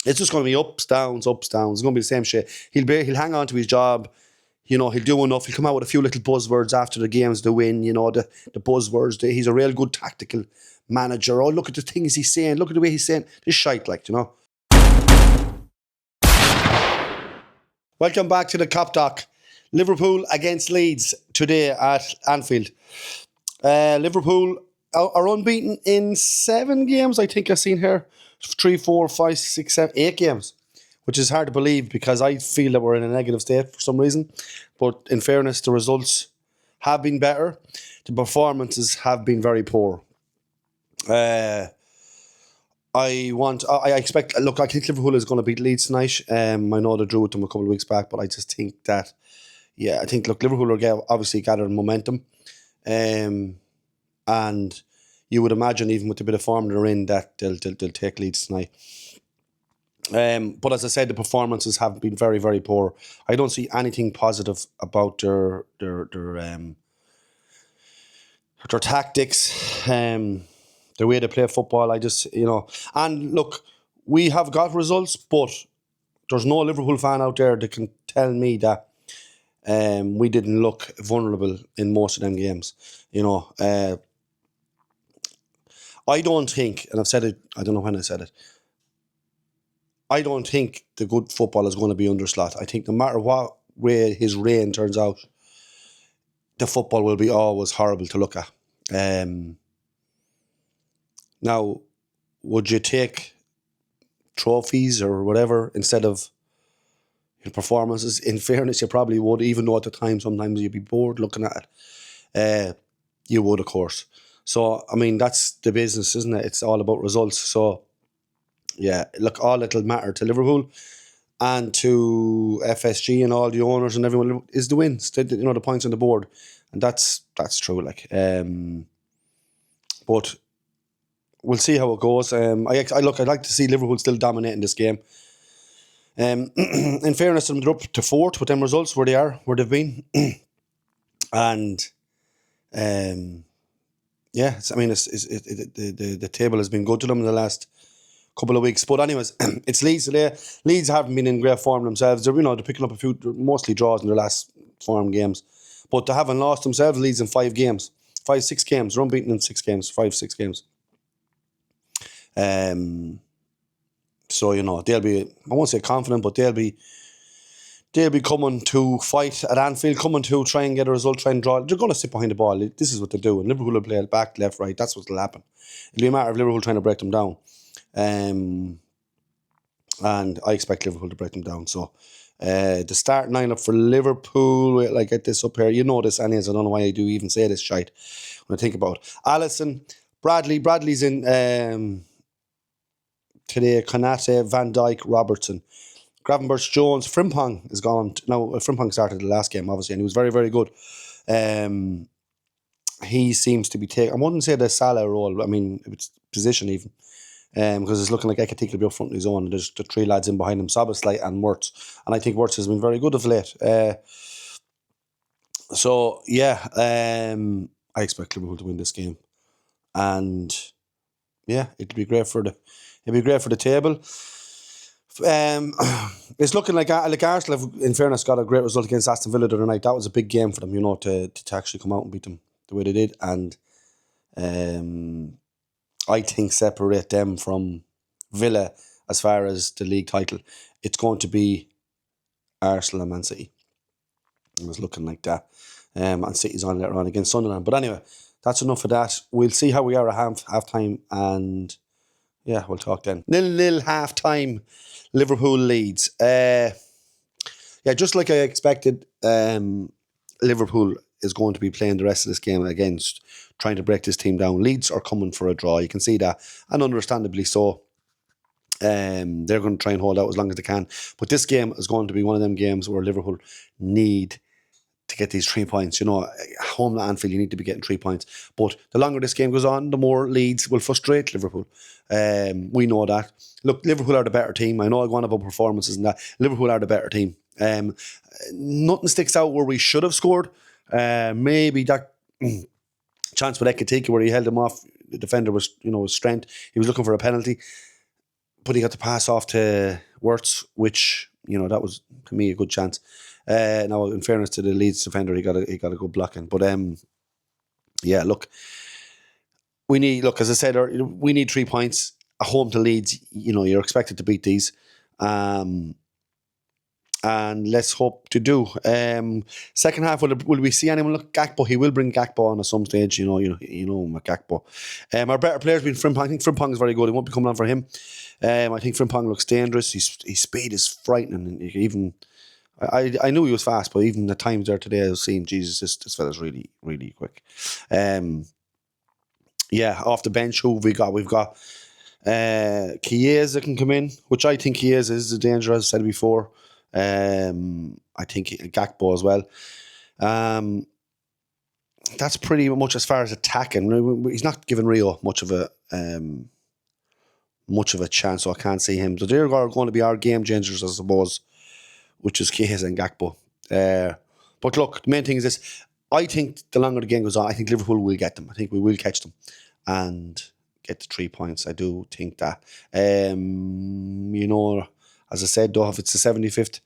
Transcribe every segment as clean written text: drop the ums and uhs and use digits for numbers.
It's just going to be ups, downs, ups, downs. It's going to be the same shit. He'll hang on to his job. He'll do enough. He'll come out with a few little buzzwords after the games to win. The buzzwords. He's a real good tactical manager. Oh, look at the things he's saying. Look at the way he's saying. This shite, Welcome back to the Cop Doc. Liverpool against Leeds today at Anfield. Liverpool are unbeaten in 7 games, I think I've seen here. 3, 4, 5, 6, 7, 8 games, which is hard to believe because I feel that we're in a negative state for some reason. But in fairness, the results have been better. The performances have been very poor. I expect. Look, I think Liverpool is going to beat Leeds tonight. I know they drew with them a couple of weeks back, but I just think that, I think Liverpool are obviously gathering momentum, and you would imagine even with the bit of form they're in that they'll take Leeds tonight. But as I said, the performances have been very, very poor. I don't see anything positive about their tactics. The way they play football, and look, we have got results, but there's no Liverpool fan out there that can tell me that we didn't look vulnerable in most of them games. I don't think, and I've said it, I don't know when I said it, I don't think the good football is going to be under Slot. I think no matter what way his reign turns out, the football will be always horrible to look at. Now, would you take trophies or whatever instead of performances? In fairness, you probably would, even though at the time sometimes you'd be bored looking at it. You would, of course. So, I mean, that's the business, isn't it? It's all about results. So, yeah, look, all that'll matter to Liverpool and to FSG and all the owners and everyone is the wins, the points on the board. And that's true, but we'll see how it goes. I'd like to see Liverpool still dominating this game. In fairness, they're up to 4th with them results where they've been. And the table has been good to them in the last couple of weeks. But anyways, it's Leeds today. Leeds haven't been in great form themselves. They're picking up a few, mostly draws in their last 4 games. But they haven't lost themselves. Leeds in 5 games. 5, 6 games. They're unbeaten in 6 games. 5, 6 games. So they'll be, I won't say confident, but they'll be coming to fight at Anfield, coming to try and get a result, try and draw. They're going to sit behind the ball. This is what they do. And Liverpool will play it back, left, right. That's what'll happen. It'll be a matter of Liverpool trying to break them down. And I expect Liverpool to break them down. So the start lineup for Liverpool, I get this up here. You know this, anyways. I don't know why I do even say this shite when I think about it. Alisson, Bradley's in today. Konate, Van Dijk, Robertson, Gravenberch-Jones. Frimpong is gone. Now, Frimpong started the last game, obviously, and he was very, very good. He seems to be taking, I wouldn't say the Salah role, I mean, it's position even, because it's looking like Ekatike will be up front on his own. There's the 3 lads in behind him, Szoboszlai and Wirtz. And I think Wirtz has been very good of late. I expect Liverpool to win this game. And it'll be great for the table. It's looking like Arsenal have, in fairness, got a great result against Aston Villa the other night. That was a big game for them, to actually come out and beat them the way they did. And I think separate them from Villa as far as the league title. It's going to be Arsenal and Man City. It was looking like that. And City's on later on against Sunderland. But anyway, that's enough of that. We'll see how we are at half time, and we'll talk then. 0-0 half time, Liverpool leads. Just like I expected, Liverpool is going to be playing the rest of this game against trying to break this team down. Leeds are coming for a draw. You can see that, and understandably so. They're going to try and hold out as long as they can. But this game is going to be one of them games where Liverpool need to get these 3 points. Home at Anfield, you need to be getting 3 points. But the longer this game goes on, the more Leeds will frustrate Liverpool. We know that. Look, Liverpool are the better team. I know I go on about performances and that. Liverpool are the better team. Nothing sticks out where we should have scored. Maybe that chance with Ekatike where he held him off. The defender was, strength. He was looking for a penalty. but he got the pass off to Wirtz, which, that was, to me, a good chance. Now, in fairness to the Leeds defender, he got a good blocking. But, yeah, look, as I said, we need 3 points. At home to Leeds, you're expected to beat these. And let's hope to do. Second half, will we see anyone? Look, Gakpo, he will bring Gakpo on at some stage. You know Gakpo. Our better players being Frimpong. I think Frimpong is very good. He won't be coming on for him. I think Frimpong looks dangerous. His speed is frightening. Even I knew he was fast, but even the times there today, I was seeing, Jesus, this fella's really, really quick. Yeah, off the bench, who have we got? We've got Chiesa can come in, which I think Chiesa is a danger, as I said before. I think Gakpo as well. That's pretty much as far as attacking. He's not giving Rio much of a chance, so I can't see him. So they're going to be our game changers, I suppose, which is Chiesa and Gakpo. But look, the main thing is this. I think the longer the game goes on, I think Liverpool will get them. I think we will catch them and get the 3 points. I do think that. As I said, though, if it's the 75th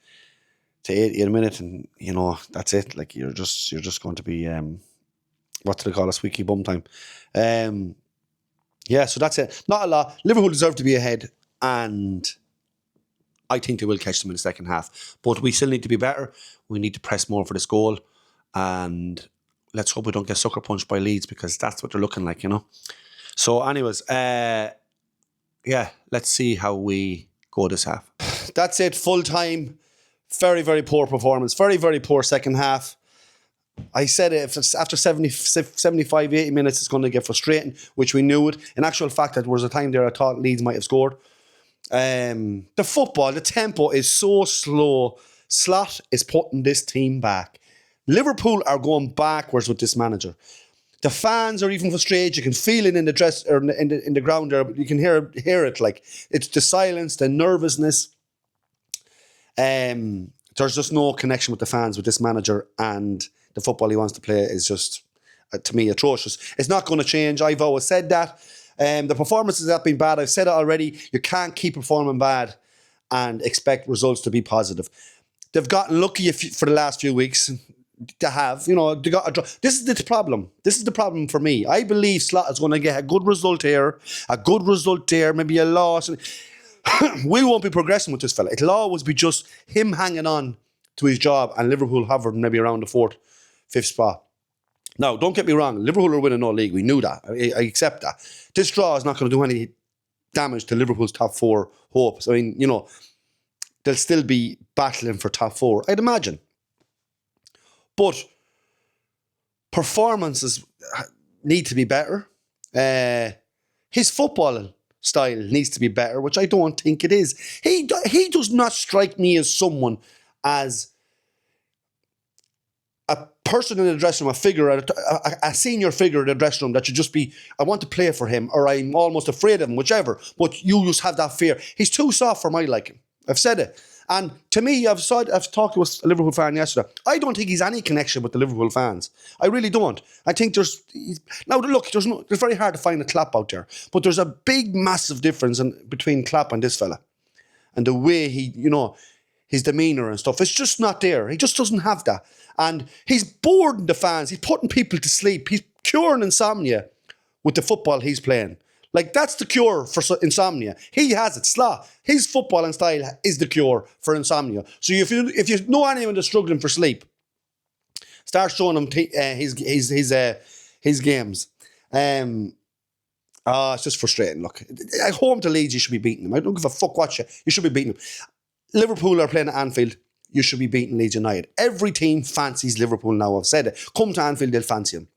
to 80th minute, and that's it. Like you're just going to be what do they call it? Squeaky bum time. Yeah, so that's it. Not a lot. Liverpool deserve to be ahead, and I think they will catch them in the second half. But we still need to be better. We need to press more for this goal, and let's hope we don't get sucker punched by Leeds, because that's what they're looking like, So, anyways, yeah, let's see how we go this half. That's it, full time. Very, very poor performance. Very, very poor second half. I said it, if it's after 75, 80 minutes, it's going to get frustrating, which we knew it. In actual fact, there was a time there I thought Leeds might have scored. The football, the tempo is so slow. Slot is putting this team back. Liverpool are going backwards with this manager. The fans are even frustrated. You can feel it in the dress or in the ground there. You can hear it. Like, it's the silence, the nervousness. There's just no connection with the fans with this manager, and the football he wants to play is just, to me, atrocious. It's not going to change. I've always said that. The performances have been bad. I've said it already. You can't keep performing bad and expect results to be positive. They've gotten lucky for the last few weeks to have, they got a draw. This is the problem. This is the problem for me. I believe Slot is going to get a good result here, a good result there, maybe a loss. We won't be progressing with this fella. It'll always be just him hanging on to his job and Liverpool hovering maybe around the 4th, 5th spot. Now, don't get me wrong. Liverpool are winning no league. We knew that. I accept that. This draw is not going to do any damage to Liverpool's top 4 hopes. I mean, they'll still be battling for top 4, I'd imagine. But performances need to be better. His football style needs to be better, which I don't think it is. He does not strike me as someone, as a person in the dressing room, a senior figure in the dressing room that should just be, I want to play for him, or I'm almost afraid of him, whichever. But you just have that fear. He's too soft for my liking. I've said it. And to me, I've talked to a Liverpool fan yesterday. I don't think he's any connection with the Liverpool fans. I really don't. I think there's very hard to find a Klopp out there, but there's a big, massive difference between Klopp and this fella, and the way he, his demeanour and stuff. It's just not there. He just doesn't have that, and he's boring the fans. He's putting people to sleep. He's curing insomnia with the football he's playing. Like, that's the cure for insomnia. He has it. Slot. His football and style is the cure for insomnia. So if you know anyone that's struggling for sleep, start showing him his games. It's just frustrating. Look, at home to Leeds, you should be beating them. I don't give a fuck what you should be beating them. Liverpool are playing at Anfield. You should be beating Leeds United. Every team fancies Liverpool now. I've said it. Come to Anfield, they'll fancy them.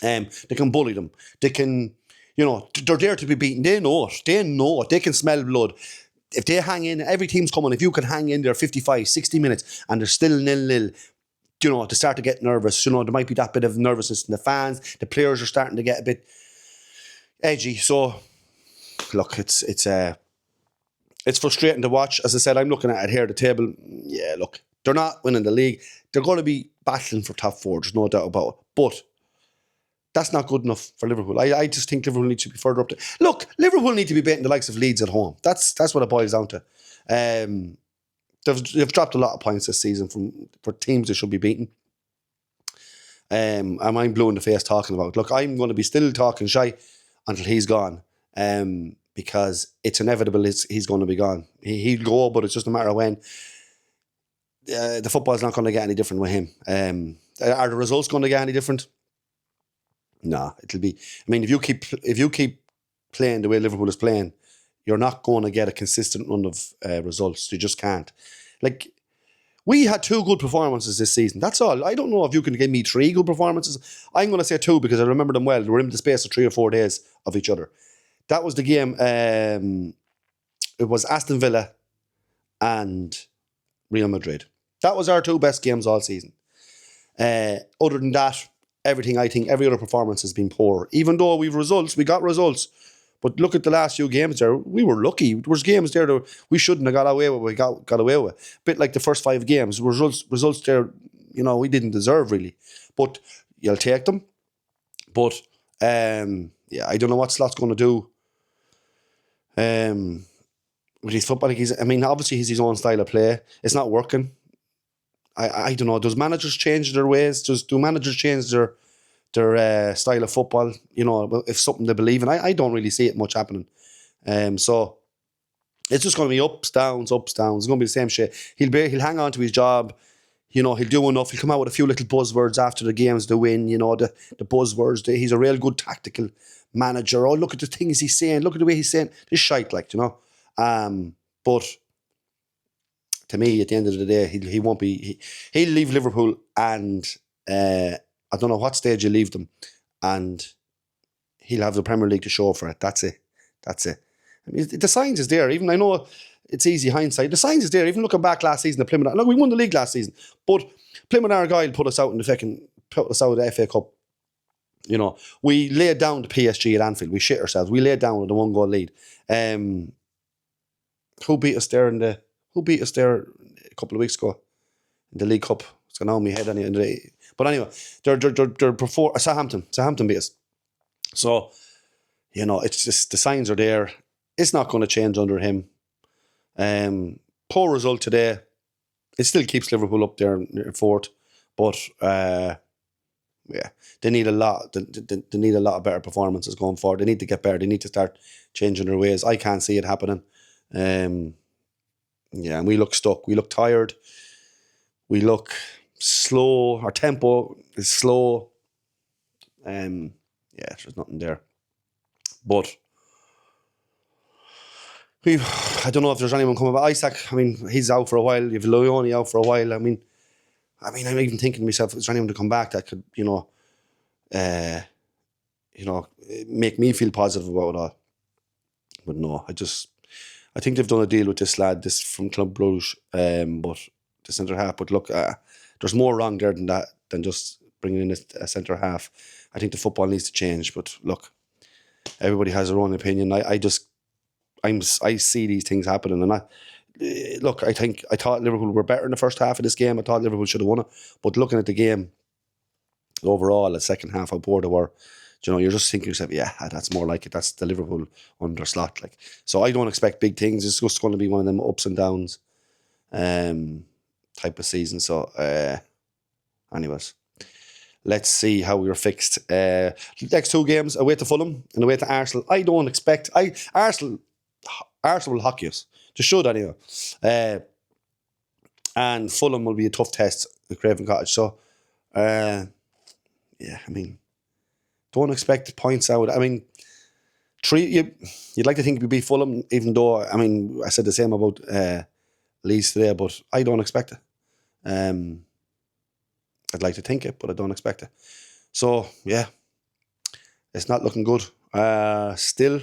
They can bully them. They can... they're there to be beaten. They know it. They can smell blood. If they hang in, every team's coming. If you can hang in there 55, 60 minutes and they're still 0-0, to start to get nervous. There might be that bit of nervousness in the fans. The players are starting to get a bit edgy. So, look, it's frustrating to watch. As I said, I'm looking at it here, the table. Yeah, look, they're not winning the league. They're going to be battling for top 4. There's no doubt about it. But That's not good enough for Liverpool. I just think Liverpool need to be further up there. Look, Liverpool need to be beating the likes of Leeds at home. That's what it boils down to. They've dropped a lot of points this season for teams they should be beating. And I'm blue in the face talking about it. Look, I'm going to be still talking shy until he's gone. Because it's inevitable he's going to be gone. He'll go, but it's just a matter of when. The football's not going to get any different with him. Are the results going to get any different? Nah, it'll be. I mean, if you keep playing the way Liverpool is playing, you're not going to get a consistent run of results. You just can't. Like, we had 2 good performances this season. That's all. I don't know if you can give me 3 good performances. I'm going to say 2 because I remember them well. They were in the space of 3 or 4 days of each other. That was the game. It was Aston Villa and Real Madrid. That was our 2 best games all season. Other than that, everything, I think, every other performance has been poor. Even though we got results. But look at the last few games there. We were lucky. There was games there that we shouldn't have got away with. We got away with. A bit like the first 5 games. Results there, we didn't deserve really. But you'll take them. But I don't know what Slot's going to do. With his football, obviously he's his own style of play. It's not working. I don't know. Does managers change their ways? Do managers change their style of football? If something they believe in. I don't really see it much happening. So it's just going to be ups, downs. It's going to be the same shit. He'll hang on to his job. He'll do enough. He'll come out with a few little buzzwords after the games to win. The buzzwords. He's a real good tactical manager. Oh, look at the things he's saying. Look at the way he's saying. This shite, but to me, at the end of the day, he won't be. He'll leave Liverpool, and I don't know what stage he'll leave them, and he'll have the Premier League to show for it. That's it. I mean, the signs is there. Even I know it's easy hindsight. The signs is there. Even looking back last season, the Plymouth. Look, we won the league last season, but Plymouth Argyle put us out of the FA Cup. We laid down to PSG at Anfield. We shit ourselves. We laid down with a 1-goal lead. Who beat us there a couple of weeks ago in the League Cup? It's gone on my head anyway. But anyway, they're before Southampton. Southampton beat us. So, it's just the signs are there. It's not going to change under him. Poor result today. It still keeps Liverpool up there in 4th, but they need a lot. They need a lot of better performances going forward. They need to get better. They need to start changing their ways. I can't see it happening. And we look stuck. We look tired. We look slow. Our tempo is slow. There's nothing there. But I don't know if there's anyone coming back. Isaac, he's out for a while. You've Leone out for a while. I'm even thinking to myself, is there anyone to come back that could, make me feel positive about it all? But no, I think they've done a deal with this lad, this from Club Brugge, but the centre half. But look, there's more wrong there than just bringing in a centre half. I think the football needs to change. But look, everybody has their own opinion. I see these things happening, and I thought Liverpool were better in the first half of this game. I thought Liverpool should have won it. But looking at the game overall, the second half, how poor they were, you're just thinking to yourself, that's more like it. That's the Liverpool under Slot. So I don't expect big things. It's just going to be one of them ups and downs type of season. So, anyways, let's see how we're fixed. Next 2 games, away to Fulham and away to Arsenal. I don't expect... Arsenal will hockey us. They should anyway. And Fulham will be a tough test at Craven Cottage. So, don't expect points out. You'd like to think we beat Fulham, even though, I said the same about Leeds today, but I don't expect it. I'd like to think it, but I don't expect it. So, it's not looking good still.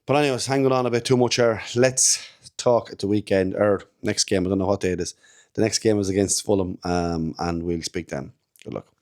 But anyways, hanging on a bit too much here. Let's talk at the weekend, or next game. I don't know what day it is. The next game is against Fulham, and we'll speak then. Good luck.